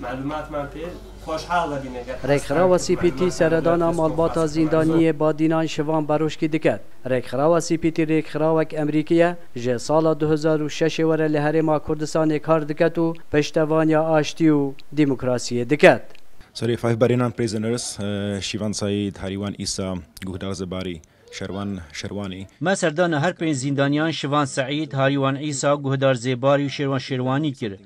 معلومات من پی خوشحال دبینه رکخراو سی پی تی سردانا مالباتا زیندانی بادینان شوان بروشکی دکت رکخراو سی پی تی رکخراوک امریکیه جه سال 2006 وره لهرما کردستان کار دکت و پشتوانیا آشتی و دموکراسی دکت. Sorry, 5 Barinan prisoners, Shivan Saeed, Hariwan Isa, Guhdar Zabari, Sherwan Sherwani. ما سردان هر پنج زندانیان شوان سعید، هاریوان عیسی، گهدار زیباری و شروان شروانی کرد.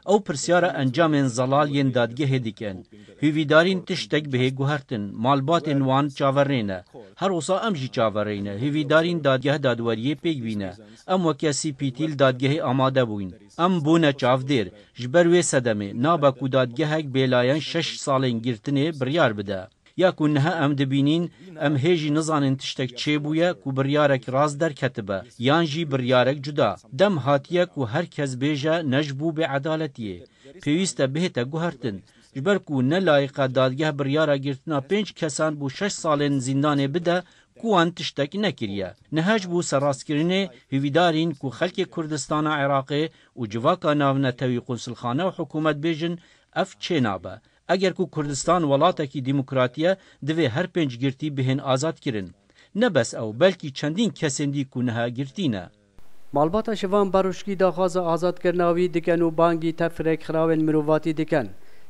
او پرسیار انجام انزلال ین دادگه دیکن. هیویدارین تشتک به گوهرتن، مالبات وان چاورینه. هر وصا امجی چاورینه. هیویدارین دادگه دادوریه پیگ بینه. ام وکیسی پیتیل دادگه آماده بوین. ام بونه چافدیر. جبروی صدمه. نابا کو دادگه هک بیلاین 6 سالین گرتنه بریار بده. یا کنها ام دبینین ام هیجی نزانن تشتک چه بویه کو بریارک راز در کتبه یانجی بریارک جدا دم هاتیه کو هر کس بیجه نجبو به عدالتیه پیوسته بهته گوهرتن جبر کو نه لایقه دادگه بریاره گرتنا 5 کسان بو 6 سالن زندانه بده کو ان تشتک نکریه نهج بو سراسکرینه هویدارین کو خلک کردستان عراقی و جواکا ناونه توی قنصلخانه و حکومت بیجن اف چه نابه اگر کو کردستان ولاته دموکراتیه دوی هر 5 گرتی بهن آزاد کرن نه بس او بلکی چندین کسندی کو نه گرتینه مالباتا شوان بروشکی داخواز آزاد کرناوی دکن و بانگی تفرق خراون مروواتی دکن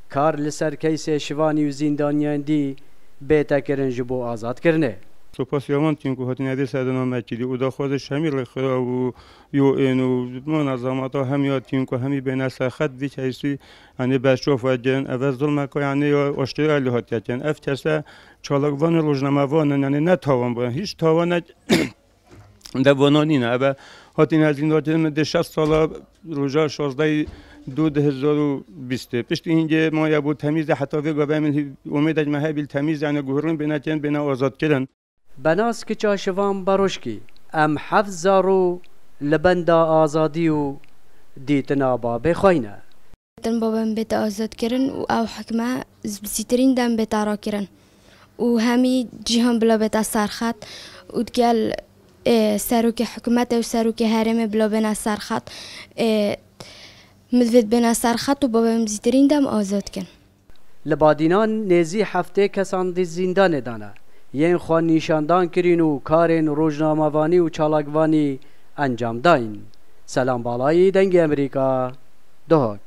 کار لسر کیس شوانی و زندانیان دی بیتا کرن جبو آزاد کرنه سپاس یوان تیم که هاتین عدی سردان مکیدی و داخواز شمیل خدا و یو این و منظمات هم یا تیم که همی بین سرخط وی کسی یعنی بشوف و جن اول ظلم که یعنی اشتغالی هاتیه کن اف کسا چالکوان روزنامه‌وان یعنی نه تاوان بودن هیچ تاوان دوانانی نه اما هاتین از این دادن ده 60 سال روزا 16 2020 پشت اینجا ما یا بود تمیز حتی وی من امید اجمه بیل تمیز یعنی گهرون بیناتین بنا آزاد کردن بناس که چاشوان بروشکی ام حفظارو لبندا آزادی و دیتنا بابه خوینه تن بابم بیت آزاد کردن و او حکمه زیترین دم بیت آرا کردن و همی جهان بلا بیت سرخط و دگل سروک حکومت و سروک هرم بلا بنا سرخط مدفد بنا سرخط و بابم زیترین دم آزاد کردن لبادینان نزی هفته کسان دی زندان دانه ین خوان نیشاندان کرین و کارین روزنامه‌وانی و چالاکوانی انجام داین. سلام بالایی دنگ امریکا دهک